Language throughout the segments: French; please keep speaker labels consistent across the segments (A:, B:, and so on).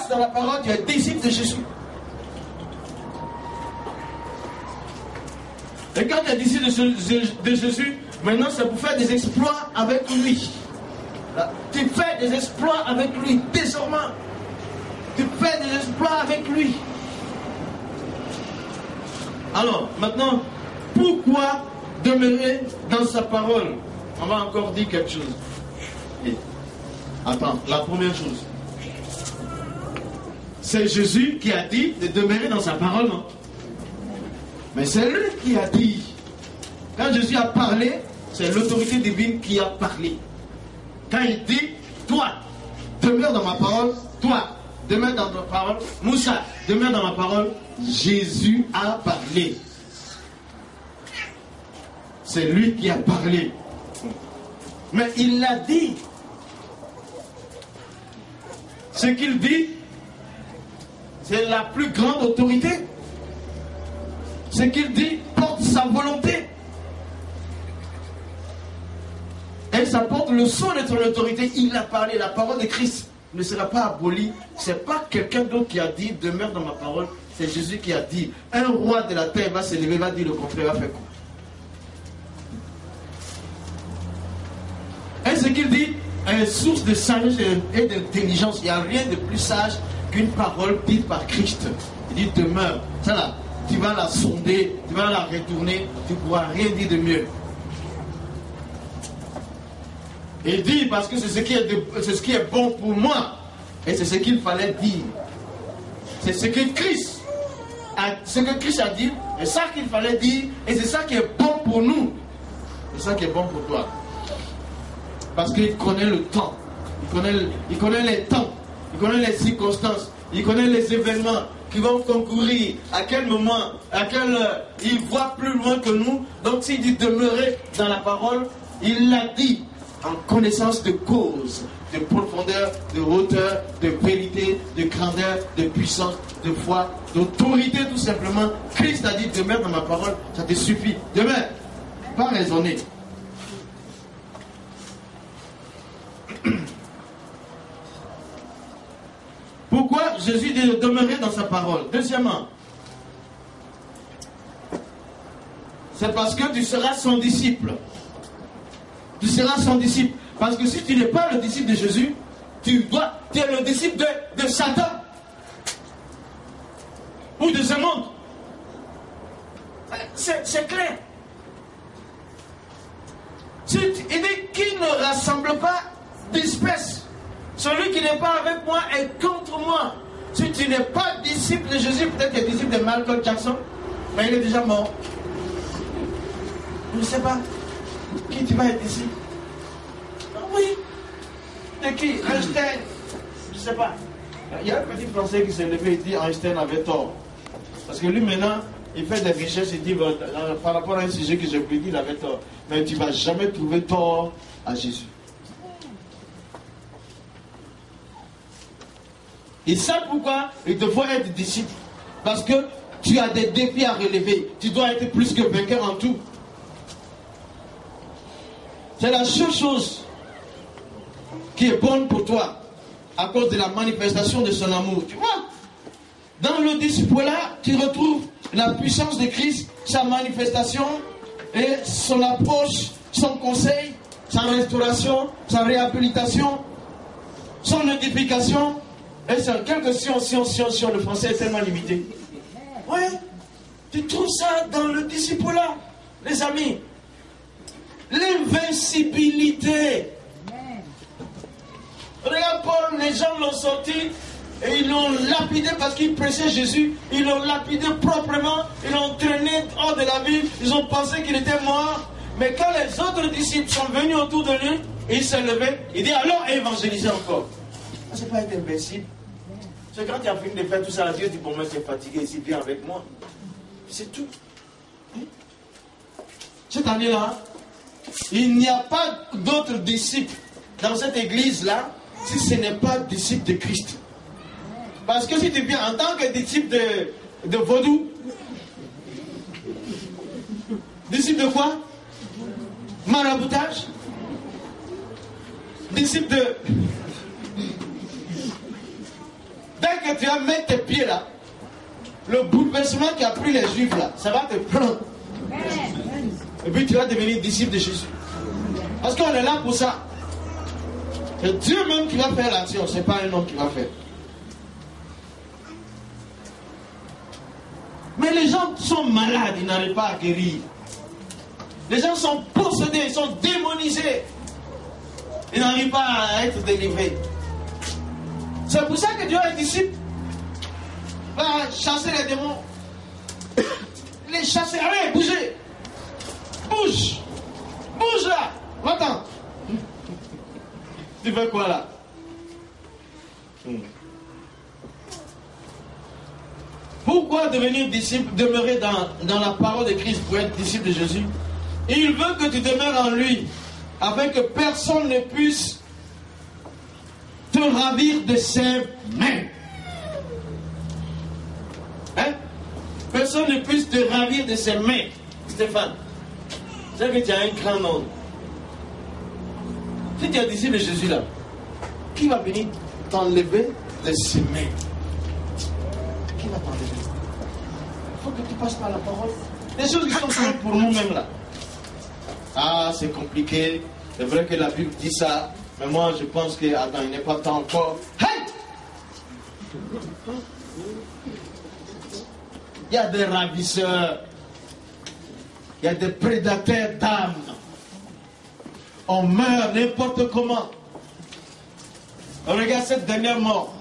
A: restes dans la parole, tu es disciple de Jésus. Et quand tu es disciple de Jésus, maintenant c'est pour faire des exploits avec lui. Tu fais des exploits avec lui, désormais. Tu fais des exploits avec lui. Alors, maintenant, pourquoi demeurer dans sa parole? On va encore dire quelque chose. Attends, la première chose. C'est Jésus qui a dit de demeurer dans sa parole, non? Mais c'est lui qui a dit. Quand Jésus a parlé, c'est l'autorité divine qui a parlé. Quand il dit, toi, demeure dans ma parole, toi, demeure dans ma parole, Moussa, demeure dans ma parole, Jésus a parlé. C'est lui qui a parlé. Mais il l'a dit. Ce qu'il dit, c'est la plus grande autorité. Ce qu'il dit porte sa volonté. Et ça porte le son de son autorité. Il a parlé. La parole de Christ ne sera pas abolie. Ce n'est pas quelqu'un d'autre qui a dit demeure dans ma parole. C'est Jésus qui a dit. Un roi de la terre va se lever, va dire le contraire, va faire quoi? Et ce qu'il dit est source de sagesse et d'intelligence. Il n'y a rien de plus sage qu'une parole dite par Christ. Il dit demeure. Ça là, tu vas la sonder, tu vas la retourner, tu ne pourras rien dire de mieux. Il dit parce que c'est ce qui est bon pour moi. Et c'est ce qu'il fallait dire. C'est ce que Christ a dit. C'est ça qu'il fallait dire. Et c'est ça qui est bon pour nous. C'est ça qui est bon pour toi. Parce qu'il connaît le temps. Il connaît les temps. Il connaît les circonstances. Il connaît les événements qui vont concourir. À quel moment, à quelle heure. Il voit plus loin que nous. Donc s'il dit demeurer dans la parole, il l'a dit. En connaissance de cause, de profondeur, de hauteur, de vérité, de grandeur, de puissance, de foi, d'autorité tout simplement. Christ a dit demeure dans ma parole, ça te suffit. Demeure, pas raisonner. Pourquoi Jésus dit de demeurer dans sa parole? Deuxièmement, c'est parce que tu seras son disciple. Tu seras son disciple. Parce que si tu n'es pas le disciple de Jésus, tu es le disciple de Satan. Ou de ce monde. C'est clair. Il dit qui ne rassemble pas disperse. Celui qui n'est pas avec moi est contre moi. Si tu n'es pas disciple de Jésus, peut-être que tu es disciple de Michael Jackson, mais il est déjà mort. Je ne sais pas. Qui tu vas être ici? Oui. De qui? Einstein. Je ne sais pas. Il y a un petit Français qui s'est levé et dit Einstein avait tort. Parce que lui maintenant, il fait des recherches et dit par rapport à un sujet que j'ai prédit, il avait tort. Mais tu ne vas jamais trouver tort à Jésus. Et ça pourquoi il te faut être disciple. Parce que tu as des défis à relever. Tu dois être plus que vainqueur en tout. C'est la seule chose qui est bonne pour toi à cause de la manifestation de son amour. Tu vois, dans le disciple-là, tu retrouves la puissance de Christ, sa manifestation et son approche, son conseil, sa restauration, sa réhabilitation, son édification. Et c'est quelques sciences, le français est tellement limité. Oui, tu trouves ça dans le disciple-là, les amis. L'invincibilité. Regarde Paul, les gens l'ont sorti et ils l'ont lapidé parce qu'il prêchait Jésus. Ils l'ont lapidé proprement, ils l'ont traîné hors de la ville, ils ont pensé qu'il était mort. Mais quand les autres disciples sont venus autour de lui, il s'est levé, il dit alors évangélisez encore. C'est pas être invincible. C'est quand tu as fini de faire tout ça, Dieu dit bon moi c'est fatigué ici, viens avec moi. C'est tout. Cette année-là, il n'y a pas d'autres disciples dans cette église-là si ce n'est pas disciple de Christ. Parce que si tu viens en tant que disciple de vaudou, disciple de quoi? Maraboutage? Disciple de... Dès que tu vas mettre tes pieds là, le bouleversement qui a pris les Juifs là, ça va te prendre. Et puis tu vas devenir disciple de Jésus. Parce qu'on est là pour ça. C'est Dieu même qui va faire l'action, ce n'est pas un homme qui va faire. Mais les gens sont malades, ils n'arrivent pas à guérir. Les gens sont possédés, ils sont démonisés. Ils n'arrivent pas à être délivrés. C'est pour ça que Dieu est disciple. Va chasser les démons. Les chasser. Allez, bougez. Bouge. Bouge là. Va-t'en. Tu fais quoi là? Pourquoi devenir disciple, demeurer dans la parole de Christ pour être disciple de Jésus? Il veut que tu demeures en lui, afin que personne ne puisse te ravir de ses mains. Hein? Personne ne puisse te ravir de ses mains. Stéphane, c'est que tu as un grand nom. Si tu es disciple de Jésus là, qui va venir t'enlever de ses mains? Qui va t'enlever? Il faut que tu passes par la parole. Les choses qui sont simples pour nous-mêmes là. Ah, c'est compliqué. C'est vrai que la Bible dit ça. Mais moi, je pense que, attends, il n'est pas temps encore. Hey! Il y a des ravisseurs. Il y a des prédateurs d'âmes. On meurt n'importe comment. On regarde cette dernière mort.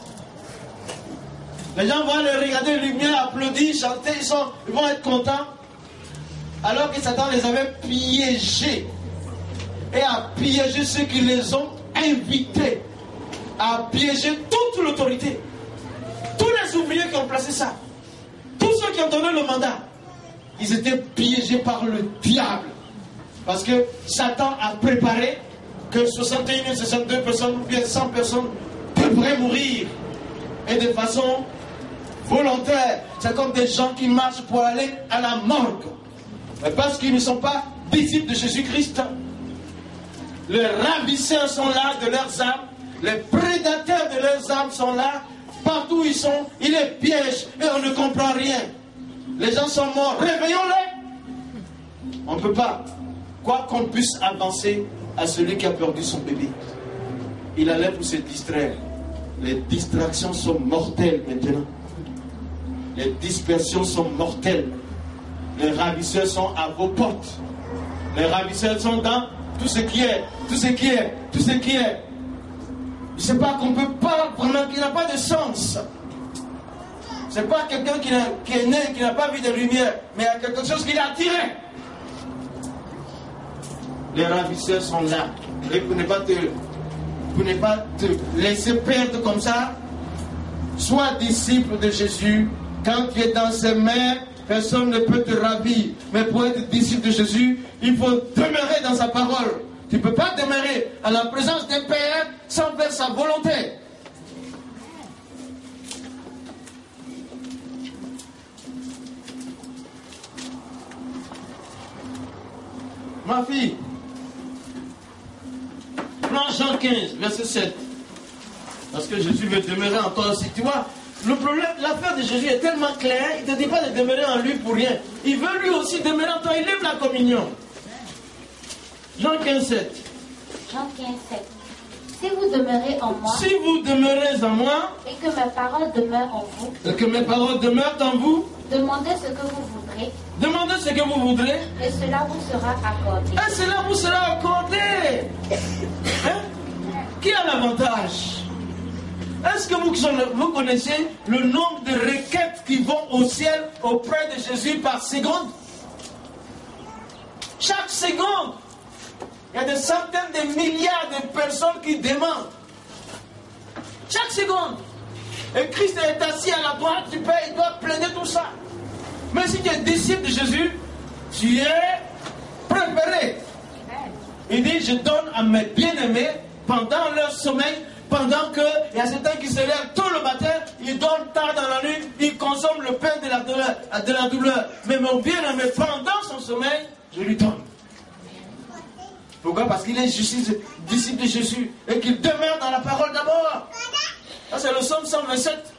A: Les gens vont les regarder, lumière, applaudir, chanter, ils vont être contents. Alors que Satan les avait piégés. Et a piégé ceux qui les ont invités. A piégé toute l'autorité. Tous les ouvriers qui ont placé ça. Tous ceux qui ont donné le mandat. Ils étaient piégés par le diable. Parce que Satan a préparé que 61 ou 62 personnes ou bien 100 personnes devraient mourir. Et de façon volontaire. C'est comme des gens qui marchent pour aller à la morgue. Mais parce qu'ils ne sont pas disciples de Jésus-Christ. Les ravisseurs sont là de leurs âmes. Les prédateurs de leurs âmes sont là. Partout où ils sont, ils les piègent et on ne comprend rien. Les gens sont morts. Réveillons-les. On ne peut pas. Quoi qu'on puisse avancer à celui qui a perdu son bébé. Il allait pour se distraire. Les distractions sont mortelles maintenant. Les dispersions sont mortelles. Les ravisseurs sont à vos portes. Les ravisseurs sont dans tout ce qui est. Tout ce qui est. Tout ce qui est. Je ne sais pas qu'on ne peut pas vraiment, qui n'a pas de sens. Ce n'est pas quelqu'un qui est né, qui n'a pas vu de lumière, mais il y a quelque chose qui l'a attiré. Les ravisseurs sont là. Et vous ne pas te laisser perdre comme ça. Sois disciple de Jésus. Quand tu es dans ses mains, personne ne peut te ravir. Mais pour être disciple de Jésus, il faut demeurer dans sa parole. Tu ne peux pas demeurer à la présence des pères sans faire sa volonté. Ma fille, prends Jean 15, verset 7. Parce que Jésus veut demeurer en toi aussi. Tu vois, le problème, l'affaire de Jésus est tellement claire, il ne te dit pas de demeurer en lui pour rien. Il veut lui aussi demeurer en toi, il aime la communion. Jean 15, 7.
B: Jean 15, 7. Si vous demeurez en moi,
A: si vous demeurez en moi,
B: et que mes paroles demeurent en vous,
A: et que mes paroles demeurent en vous,
B: demandez ce que vous voudrez,
A: demandez ce que vous voudrez,
B: et cela vous sera accordé.
A: Et cela vous sera accordé. Hein? Qui a l'avantage? Est-ce que vous connaissez le nombre de requêtes qui vont au ciel auprès de Jésus par seconde? Chaque seconde, il y a des centaines de milliards de personnes qui demandent. Chaque seconde. Et Christ est assis à la droite du Père, il doit planer tout ça. Mais si tu es disciple de Jésus, tu es préféré. Il dit, je donne à mes bien-aimés pendant leur sommeil, pendant qu'il y a certains qui se lèvent tôt le matin, ils dorment tard dans la nuit, ils consomment le pain de la douleur. Mais mon bien-aimé, pendant son sommeil, je lui donne. Pourquoi? Parce qu'il est disciple de Jésus et qu'il demeure dans la parole d'abord. Ça, c'est le psaume 127.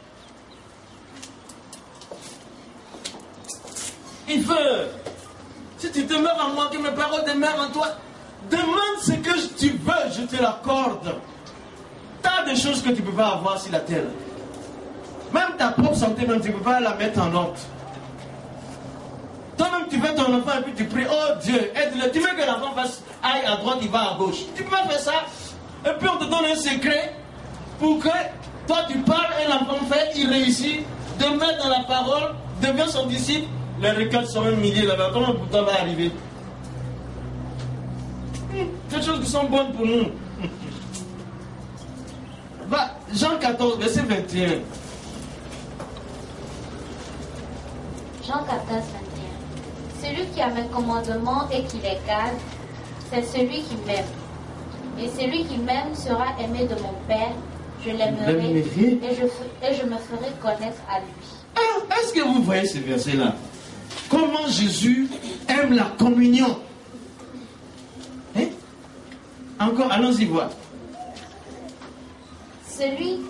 A: Il veut. Si tu demeures en moi, que mes paroles demeurent en toi, demande ce que tu veux, je te l'accorde. T'as des choses que tu ne peux pas avoir sur la terre. Même ta propre santé, même, tu ne peux pas la mettre en ordre. Toi-même, tu veux ton enfant et puis tu pries, oh Dieu, aide-le. Tu veux que l'enfant aille à droite, il va à gauche. Tu peux pas faire ça. Et puis on te donne un secret pour que toi tu parles et l'enfant fait, il réussit de mettre dans la parole, devient son disciple. Les récoltes sont un millier là-bas. Comment le bouton va arriver? Des choses qui sont bonnes pour nous. Jean 14, verset 21.
B: Jean 14, 21. Celui qui a mes commandements et qui les garde, c'est celui qui m'aime. Et celui qui m'aime sera aimé de mon Père. Je l'aimerai et je me ferai connaître à lui.
A: Ah, est-ce que vous voyez ce verset-là? Comment Jésus aime la communion. Hein? Encore, allons-y voir.
B: Celui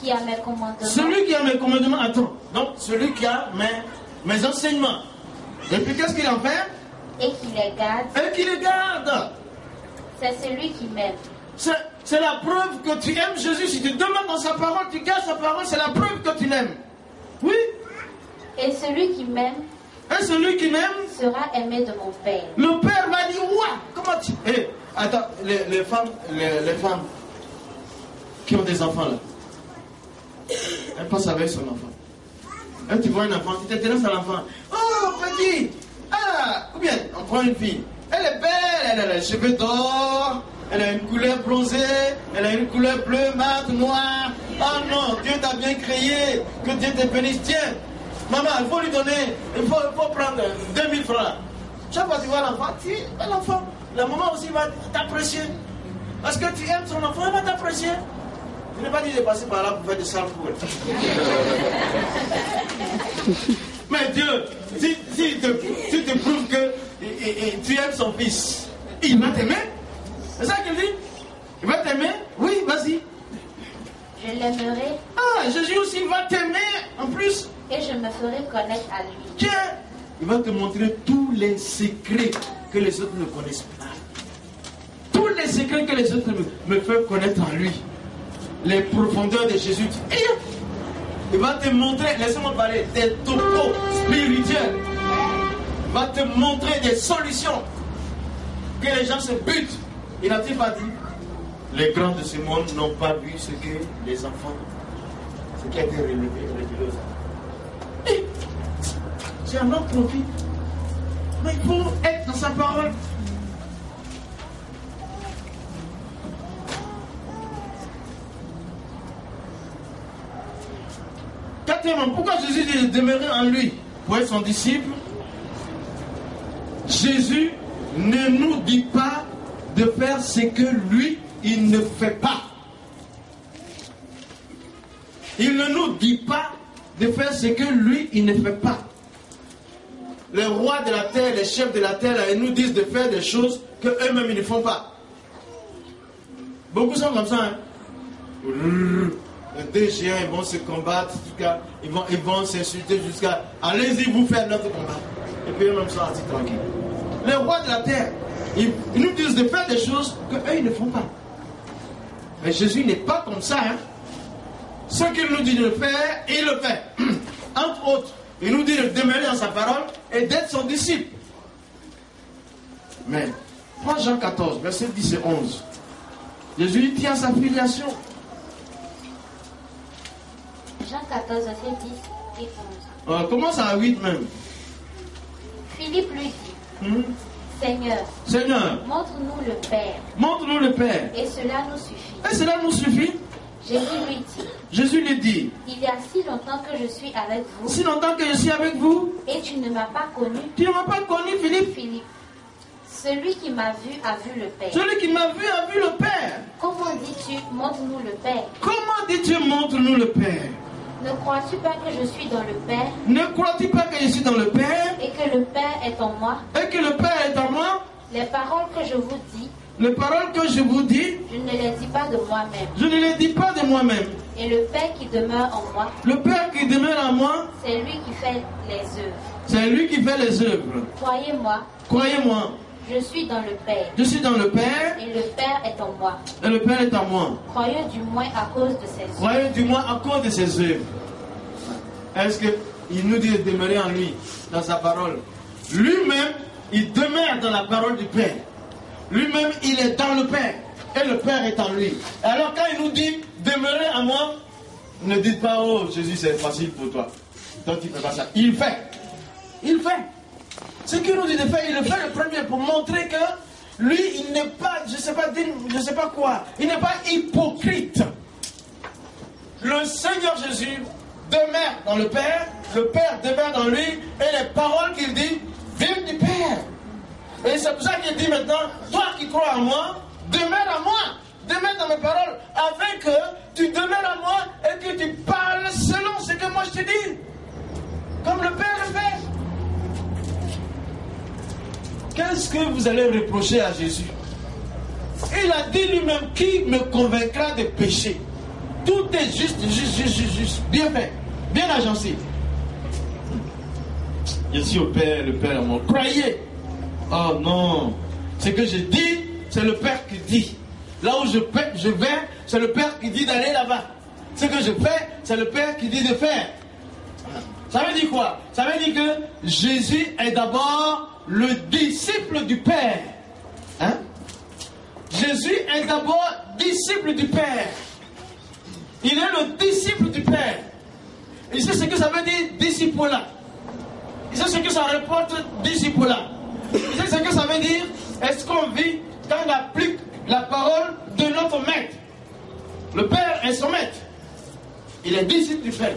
B: qui a mes commandements.
A: Celui qui a mes commandements, attends. Donc, celui qui a mes enseignements. Et puis, qu'est-ce qu'il en fait?
B: Et qui les garde.
A: Et qui les garde.
B: C'est celui qui m'aime.
A: C'est la preuve que tu aimes Jésus. Si tu demeures dans sa parole, tu gardes sa parole, c'est la preuve que tu l'aimes. Oui.
B: Et celui qui m'aime.
A: Et celui qui m'aime
B: sera aimé de mon Père.
A: Le Père m'a dit, ouais, comment tu... Hey, attends, les femmes qui ont des enfants là, elles passent avec son enfant. Et tu vois un enfant, tu t'intéresses à l'enfant. Oh, petit. Ah, ou bien, on prend une fille. Elle est belle, elle a les cheveux d'or, elle a une couleur bronzée, elle a une couleur bleue, mate, noire. Oh non, Dieu t'a bien créé, que Dieu te bénisse. Tiens, maman, il faut lui donner, il faut prendre 2000 francs. Chaque fois que tu vois l'enfant, tu es l'enfant. La maman aussi va t'apprécier. Parce que tu aimes son enfant, elle va t'apprécier. Je n'ai pas dit de passer par là pour faire des sales pour elle. Mais Dieu, si te prouve que tu aimes son fils, il va t'aimer. C'est ça qu'il dit. Il va t'aimer. Oui, vas-y.
B: Je l'aimerai.
A: Ah, Jésus aussi va t'aimer en plus.
B: Et je me ferai connaître à lui.
A: Tiens, il va te montrer tous les secrets que les autres ne connaissent pas. Tous les secrets que les autres me font connaître en lui. Les profondeurs de Jésus. Il va te montrer, laissez-moi parler, des topos spirituels. Il va te montrer des solutions. Que les gens se butent. Il n'a-t-il pas dit? Les grands de ce monde n'ont pas vu ce que les enfants, ce qui a été révélé aux enfants. C'est un autre profit. Mais il faut être dans sa parole. Quatrièmement, pourquoi Jésus dit de demeurer en lui? Pour être son disciple, Jésus ne nous dit pas de faire ce que lui, il ne fait pas. Il ne nous dit pas de faire ce que lui, il ne fait pas. Les rois de la terre, les chefs de la terre, ils nous disent de faire des choses qu'eux-mêmes, ils ne font pas. Beaucoup sont comme ça. Hein? Les deux géants, ils vont se combattre, ils vont s'insulter jusqu'à... Allez-y, vous faire notre combat. Et puis eux-mêmes sont assis tranquilles. Les rois de la terre, ils nous disent de faire des choses qu'eux, ils ne font pas. Mais Jésus n'est pas comme ça. Hein? Ce qu'il nous dit de faire, il le fait. Entre autres, il nous dit de demeurer dans sa parole et d'être son disciple. Mais, 3 Jean 14, versets 10 et 11. Jésus tient sa filiation.
B: Jean 14, verset 10 et 11.
A: Commence à 8 même.
B: Philippe lui dit, Seigneur, montre-nous le Père.
A: Montre-nous le Père.
B: Et cela nous suffit.
A: Et cela nous suffit.
B: Jésus lui dit,
A: il y a
B: si longtemps que je suis avec vous.
A: Si longtemps que je suis avec vous.
B: Et tu ne m'as pas connu.
A: Tu ne m'as pas connu, Philippe.
B: Celui qui m'a vu a vu le Père.
A: Celui qui m'a vu a vu le Père.
B: Comment dis-tu, montre-nous le Père?
A: Comment dis-tu, montre-nous le Père?
B: Ne crois-tu pas que je suis dans le Père?
A: Ne crois-tu pas que je suis dans le Père?
B: Et que le Père est en moi?
A: Et que le Père est en moi?
B: Les paroles que je vous dis.
A: Les paroles que je vous dis.
B: Je ne les dis pas de moi-même.
A: Je ne les dis pas de moi-même.
B: Et le Père qui demeure en moi,
A: Le Père qui demeure en moi,
B: c'est lui qui fait les œuvres.
A: c'est lui qui fait les œuvres.
B: Croyez-moi,
A: Croyez-moi,
B: je suis dans le Père,
A: je suis dans le Père
B: et le Père est en moi.
A: et le Père est en moi.
B: Croyez du moins à cause de ses œuvres.
A: Croyez du moins à cause de ses œuvres. Est-ce qu'il nous dit de demeurer en lui, dans sa parole? Lui-même, il demeure dans la parole du Père. Lui-même, il est dans le Père. Et le Père est en lui. Alors quand il nous dit demeurez en moi, ne dites pas oh Jésus c'est facile pour toi. Toi tu ne fais pas ça. Il fait. Il fait. Ce qu'il nous dit de faire, il le fait le premier pour montrer que lui, il n'est pas, je sais pas quoi, il n'est pas hypocrite. Le Seigneur Jésus demeure dans le Père demeure dans lui, et les paroles qu'il dit viennent du Père. Et c'est pour ça qu'il dit maintenant, toi qui crois en moi, demeure en moi, demeure dans mes paroles, afin que tu demeures en moi et que tu parles selon ce que moi je te dis. Comme le Père le fait. Qu'est-ce que vous allez reprocher à Jésus? Il a dit lui-même, qui me convaincra de péché? Tout est juste, bien fait, bien agencé. Je suis au Père, le Père est mon. Croyez. Oh non, ce que je dis, c'est le Père qui dit. Là où je vais, c'est le Père qui dit d'aller là-bas. Ce que je fais, c'est le Père qui dit de faire. Ça veut dire quoi? Ça veut dire que Jésus est d'abord le disciple du Père. Hein? Jésus est d'abord disciple du Père. Il est le disciple du Père. Et c'est ce que ça veut dire disciple-là. Et c'est ce que ça reporte disciple-là. C'est ce que ça veut dire. Est-ce qu'on vit quand on applique la parole de notre maître? Le Père est son maître. Il est disciple du Père.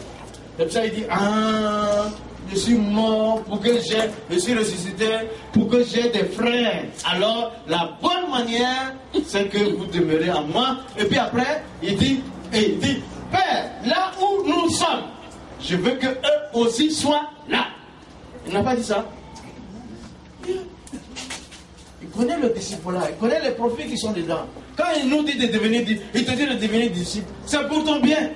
A: Et puis ça il dit, ah, je suis mort pour que je suis ressuscité pour que j'ai des frères. Alors la bonne manière, c'est que vous demeurez en moi. Et puis après, il dit, Père, là où nous sommes, je veux que eux aussi soient là. Il n'a pas dit ça. Il connaît le disciple là, il connaît les prophètes qui sont dedans. Quand il nous dit de devenir, il te dit de devenir disciple, c'est pour ton bien.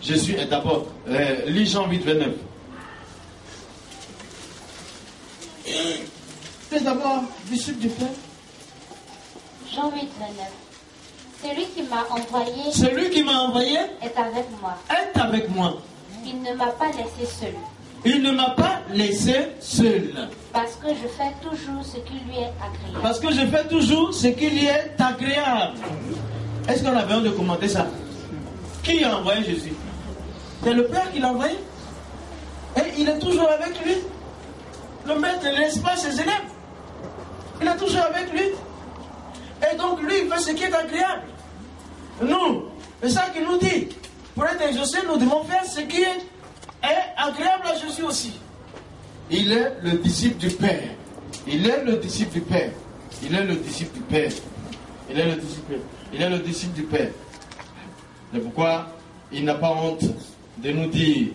A: Jésus est d'abord, lis Jean 8, 29. C'est d'abord disciple du Père.
B: Jean 8, 29.
A: Celui qui m'a envoyé
B: est avec moi.
A: Est avec moi.
B: Il ne m'a pas laissé seul.
A: Il ne m'a pas laissé seul.
B: Parce que je fais toujours ce qui lui est agréable.
A: Parce que je fais toujours ce qui lui est agréable. Est-ce qu'on a besoin de commenter ça? Qui a envoyé Jésus? C'est le Père qui l'a envoyé. Et il est toujours avec lui. Le maître ne laisse pas ses élèves. Il est toujours avec lui. Et donc lui, il fait ce qui est agréable. Nous, c'est ça qu'il nous dit. Pour être exaucés, nous devons faire ce qui est agréable à Jésus aussi. Il est le disciple du Père. Il est le disciple du Père. Il est le disciple du Père. Il est le disciple. Il est le disciple du Père. C'est pourquoi il n'a pas honte de nous dire,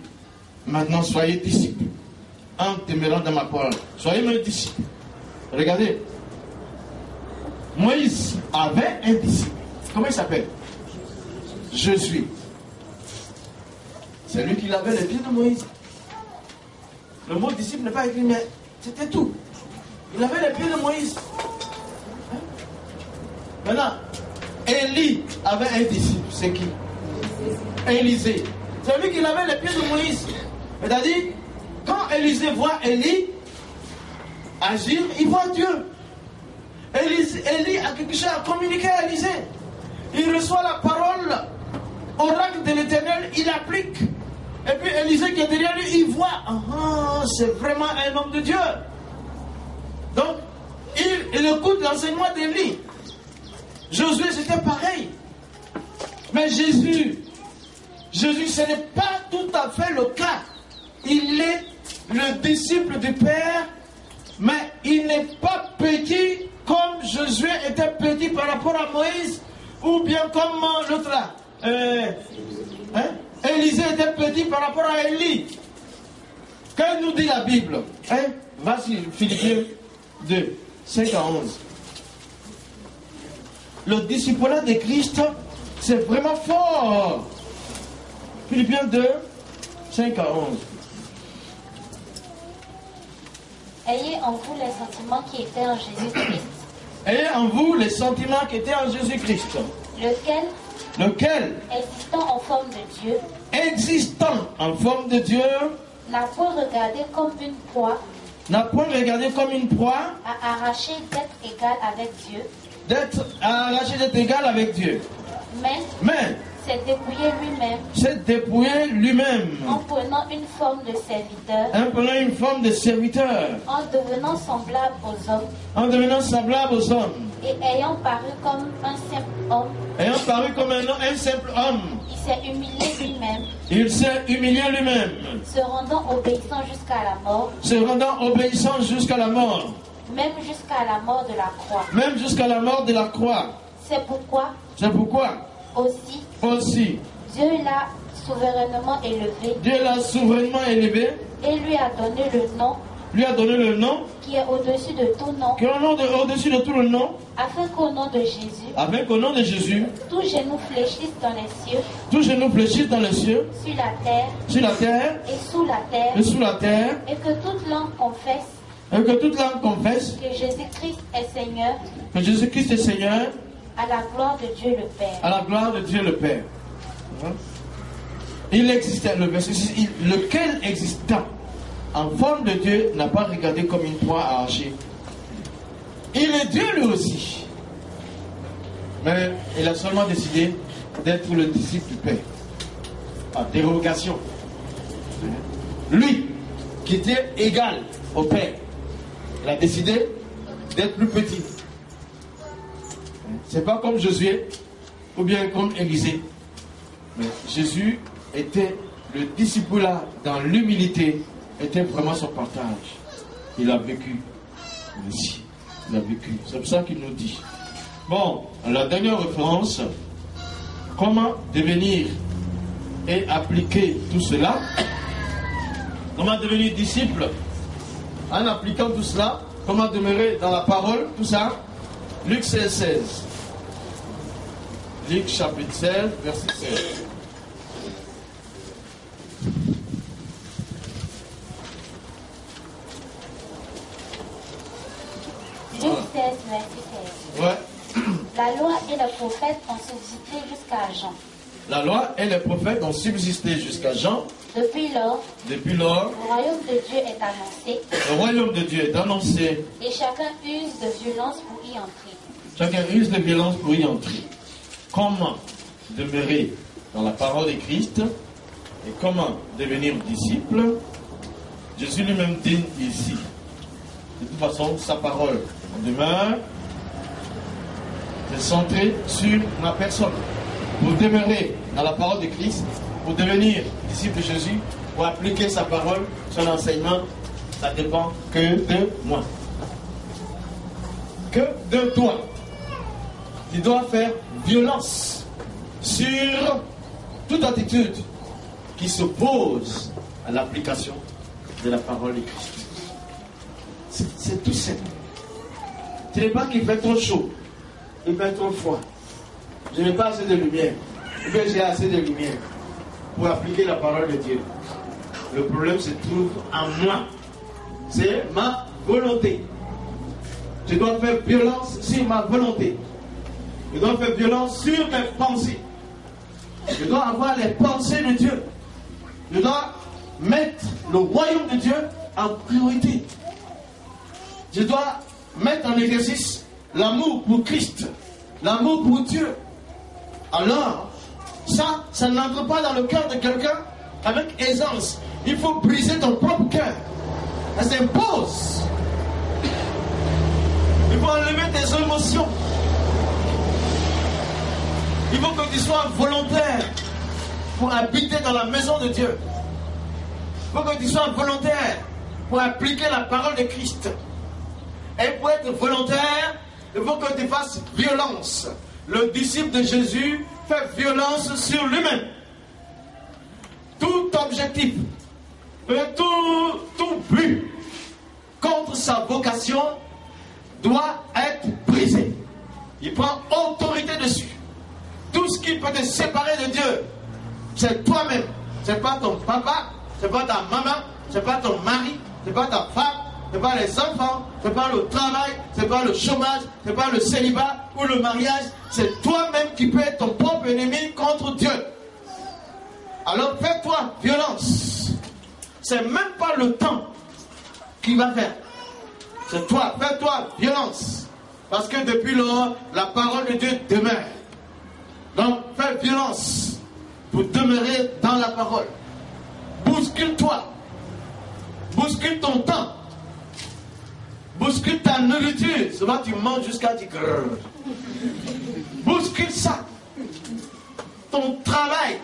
A: maintenant soyez disciples. En demeurant dans ma parole. Soyez mes disciples. Regardez. Moïse avait un disciple. Comment il s'appelle? Josué. C'est lui qui lavait les pieds de Moïse. Le mot disciple n'est pas écrit, mais c'était tout. Il avait les pieds de Moïse. Hein? Maintenant, Élie avait un disciple. C'est qui? Élisée. C'est lui qui lavait les pieds de Moïse. C'est-à-dire, quand Élisée voit Élie agir, il voit Dieu. Élie a quelque chose à communiquer à Élisée. Il reçoit la parole, oracle de l'Éternel, il applique. Et puis Élisée qui est derrière lui, il voit, c'est vraiment un homme de Dieu. Donc, il écoute l'enseignement d'Élie. Josué, c'était pareil. Mais Jésus, ce n'est pas tout à fait le cas. Il est le disciple du Père, mais il n'est pas petit comme Josué était petit par rapport à Moïse, ou bien comme l'autre là. Élisée était petit par rapport à Élie. Qu'est-ce que nous dit la Bible? Vas-y, Philippiens 2. 5 à 11. Le discipulat de Christ, c'est vraiment fort. Philippiens 2, 5 à 11.
B: Ayez en vous les sentiments qui étaient en Jésus-Christ.
A: Ayez en vous les sentiments qui étaient en Jésus-Christ. Lequel,
B: existant en forme de Dieu, n'a point regardé comme une proie, à arracher d'être égal avec Dieu. Mais s'est dépouillé lui-même. En prenant une forme de serviteur. En devenant semblable aux hommes. Et ayant paru comme un simple homme. Il s'est humilié lui-même. Se rendant obéissant jusqu'à la mort. Même jusqu'à la mort de la croix. C'est pourquoi. Aussi. Dieu l'a souverainement élevé. Et lui a donné le nom. Qui est au-dessus de tout nom. Au-dessus de tout le nom. Afin qu'au nom de Jésus. Tout genou fléchisse dans les cieux. Sur la terre. Et sous la terre. Et que toute langue confesse. Que Jésus-Christ est Seigneur. À la gloire de Dieu le Père. Il existait, le verset 6, lequel existant en forme de Dieu n'a pas regardé comme une proie à arracher. Il est Dieu lui aussi. Mais il a seulement décidé d'être le disciple du Père. Par dérogation. Lui, qui était égal au Père, il a décidé d'être plus petit. C'est pas comme Josué ou bien comme Élisée. Mais Jésus était le discipulat dans l'humilité, était vraiment son partage. Il a vécu ici. Il a vécu. C'est pour ça qu'il nous dit. Bon, la dernière référence, comment devenir et appliquer tout cela. Comment devenir disciple en appliquant tout cela. Comment demeurer dans la parole, tout ça. Luc 16. Luc chapitre 16, verset 16. Luc 16, verset 16.
A: Ouais.
B: La loi et les prophètes ont subsisté jusqu'à Jean.
A: La loi et les prophètes ont subsisté jusqu'à Jean.
B: Depuis lors,
A: le
B: royaume de Dieu est annoncé.
A: Le royaume de Dieu est annoncé.
B: Et chacun use de violence pour y entrer.
A: Chacun use de violence pour y entrer. Comment demeurer dans la parole de Christ et comment devenir disciple? Jésus lui-même dit ici. De toute façon, sa parole demeure. C'est centré sur ma personne. Pour demeurer dans la parole de Christ, pour devenir disciple de Jésus, pour appliquer sa parole, son enseignement, ça dépend que de moi. Que de toi. Tu dois faire violence sur toute attitude qui s'oppose à l'application de la parole de Christ. C'est tout simple. Ce n'est pas qu'il fait trop chaud, il fait trop froid. Je n'ai pas assez de lumière. Ou bien j'ai assez de lumière pour appliquer la parole de Dieu. Le problème se trouve en moi. C'est ma volonté. Je dois faire violence sur ma volonté. Je dois faire violence sur mes pensées. Je dois avoir les pensées de Dieu. Je dois mettre le royaume de Dieu en priorité. Je dois mettre en exercice l'amour pour Christ, l'amour pour Dieu. Alors, ça n'entre pas dans le cœur de quelqu'un avec aisance. Il faut briser ton propre cœur. Ça s'impose. Il faut enlever tes émotions. Il faut que tu sois volontaire pour habiter dans la maison de Dieu. Il faut que tu sois volontaire pour appliquer la parole de Christ. Et pour être volontaire, il faut que tu fasses violence. Le disciple de Jésus fait violence sur lui-même. Tout objectif, tout but contre sa vocation doit être brisé. Il prend autorité dessus. Tout ce qui peut te séparer de Dieu, c'est toi-même. C'est pas ton papa, c'est pas ta maman, c'est pas ton mari, c'est pas ta femme, c'est pas les enfants, c'est pas le travail, c'est pas le chômage, c'est pas le célibat ou le mariage. C'est toi-même qui peux être ton propre ennemi contre Dieu. Alors fais-toi violence. C'est même pas le temps qui va faire. C'est toi, fais-toi violence. Parce que depuis lors, la parole de Dieu demeure. Donc fais violence pour demeurer dans la parole. Bouscule-toi. Bouscule ton temps. Bouscule ta nourriture. Souvent tu manges jusqu'à dire grrr. Bouscule ça. Ton travail.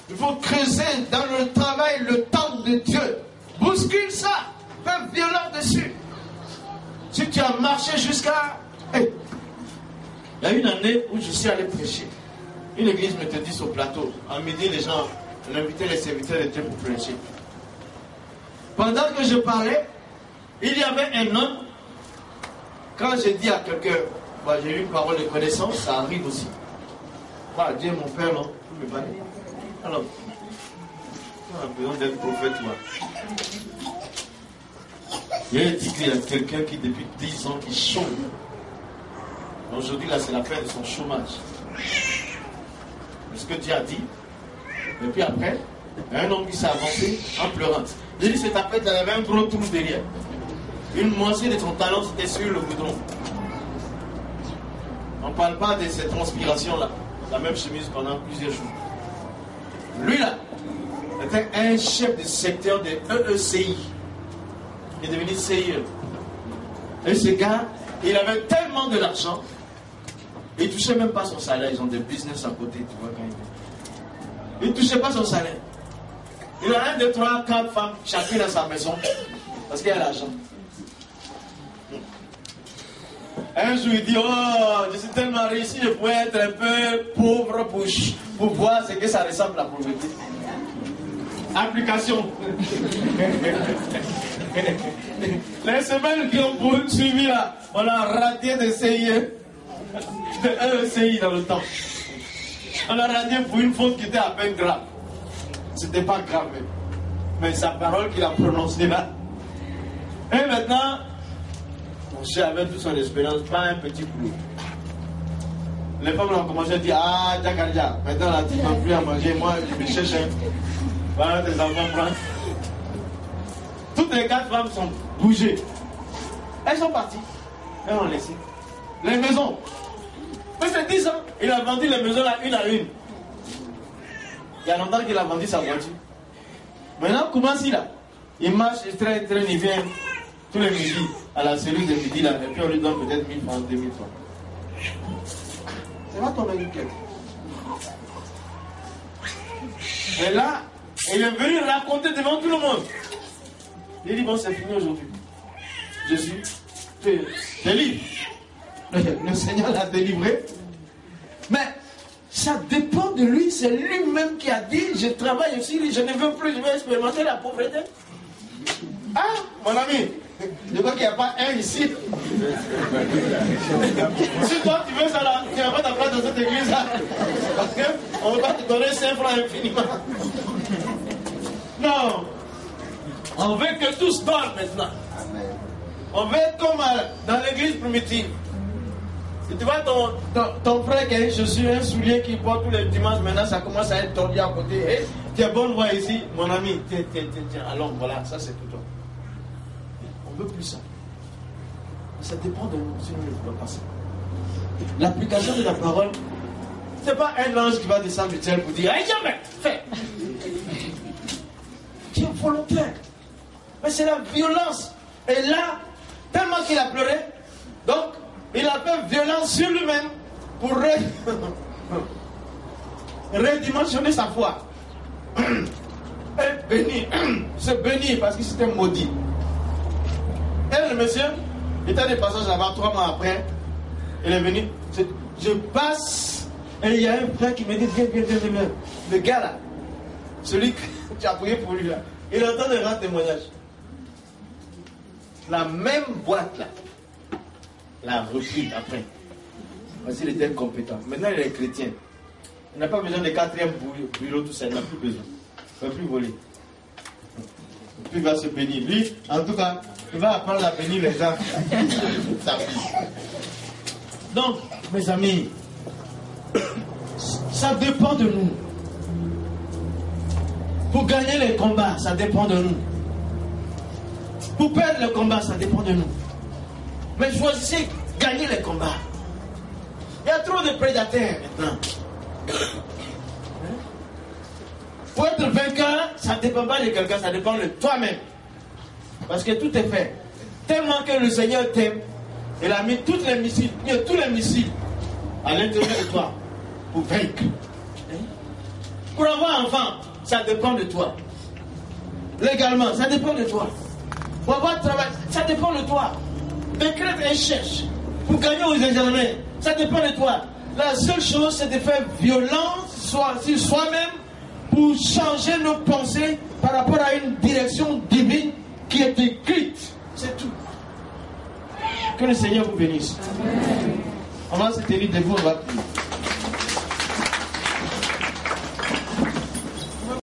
A: Il faut creuser dans le travail le temps de Dieu. Bouscule ça. Fais violence dessus. Si tu as marché jusqu'à... Hey. Il y a une année où je suis allé prêcher. Une église méthodiste au plateau. À midi, les gens, on invitait les serviteurs de Dieu pour prêcher. Pendant que je parlais, il y avait un homme. Quand j'ai dit à quelqu'un, bah, j'ai eu une parole de connaissance, ça arrive aussi. Bah, Dieu mon père, non, vous me parlez. Alors, on a besoin d'être prophète, moi. Il a dit qu'il y a quelqu'un qui, depuis 10 ans, qui chôme. Aujourd'hui, là, c'est la fin de son chômage. C'est ce que Dieu a dit. Et puis après, il y a un homme qui s'est avancé en pleurant. J'ai dit, c'est ta fête, il y avait un gros trou derrière. Une moitié de son talent, c'était sur le goudron. On ne parle pas de cette transpiration-là. La même chemise pendant plusieurs jours. Lui, là, était un chef de secteur de EECI. Il est devenu CIE. Et ce gars, il avait tellement de l'argent, il ne touchait même pas son salaire. Ils ont des business à côté, tu vois, quand il ne touchait pas son salaire. Il a 1, 2, 3, 4 femmes, chacune dans sa maison, parce qu'il y a l'argent. Un jour, il dit, oh, je suis tellement riche, je pourrais être un peu pauvre pour voir ce que ça ressemble la pauvreté. Application. Les semaines qui ont suivi là, on a raté des CIE, de ECI dans le temps. On a raté pour une faute qui était à peine grave. C'était pas grave, mais sa parole qu'il a prononcée là. Et maintenant, mon cher avait toute son expérience, pas un petit boulot. Les femmes ont commencé à dire, ah, Djakarja, maintenant là, tu n'as plus à manger, moi je me cherche un. Voilà, tes enfants prennent. Toutes les 4 femmes sont bougées. Elles sont parties. Elles ont laissé. Les maisons. Mais c'est 10 ans. Il a vendu les maisons là, une à une. Il y a longtemps qu'il a vendu sa voiture. Maintenant, comment il là? Il marche, il traîne, il vient tous les midis à la cellule de midi là. Et puis on lui donne peut-être 1000 francs, 2000 francs. C'est pas ton éducation. Et là, il est venu raconter devant tout le monde. Il dit, bon, c'est fini aujourd'hui. Je suis délivré. Le Seigneur l'a délivré. Mais ça dépend de lui. C'est lui-même qui a dit, je travaille aussi, je ne veux plus, je veux expérimenter la pauvreté. Ah, mon ami, je crois qu'il n'y a pas un ici. Si toi tu veux ça là, tu n'as pas ta place dans cette église là. Parce qu'on ne va pas te donner 5 francs infiniment. Non. On veut que tous dorment maintenant. On veut être comme dans l'église primitive. Et tu vois ton frère qui a une chaussure, un soulier qui porte tous les dimanches, maintenant ça commence à être tordu à côté. Et tu as bonne voix ici, mon ami, tiens, allons, voilà, ça c'est tout toi. On veut plus ça. Ça dépend de nous si nous ne voulons pas ça. L'application de la parole, ce n'est pas un ange qui va descendre du ciel pour dire, hey, jamais, fais. Tu es volontaire. Mais c'est la violence. Et là, tellement qu'il a pleuré, donc il a fait violence sur lui-même pour redimensionner sa foi. Et béni, se bénir parce que c'était maudit. Et le monsieur, il était des passages là-bas 3 mois après, il est venu. Je passe et il y a un frère qui me dit, viens. Le gars là, celui que tu as prié pour lui là, il est en train de rendre témoignage. La même boîte là. l'a repris après. Parce qu'il était compétent. Maintenant, il est chrétien. Il n'a pas besoin de 4e bureau, tout ça. Il n'a plus besoin. Il ne peut plus voler. Puis il va se bénir. Lui, en tout cas, il va apprendre à bénir les gens. Donc, mes amis, ça dépend de nous. Pour gagner les combats, ça dépend de nous. Pour perdre le combat, ça dépend de nous. Mais choisissez gagner les combats. Il y a trop de prédateurs maintenant. Pour être vainqueur, ça ne dépend pas de quelqu'un, ça dépend de toi-même. Parce que tout est fait. Tellement que le Seigneur t'aime, il a mis tous les missiles à l'intérieur de toi pour vaincre. Pour avoir un enfant, ça dépend de toi. Légalement, ça dépend de toi. Pour avoir travail, ça dépend de toi. Décrète et cherche. Pour gagner aux examens, ça dépend de toi. La seule chose, c'est de faire violence sur soi-même pour changer nos pensées par rapport à une direction divine qui est écrite. C'est tout. Que le Seigneur vous bénisse. Amen. On va se tenir debout, on va prier.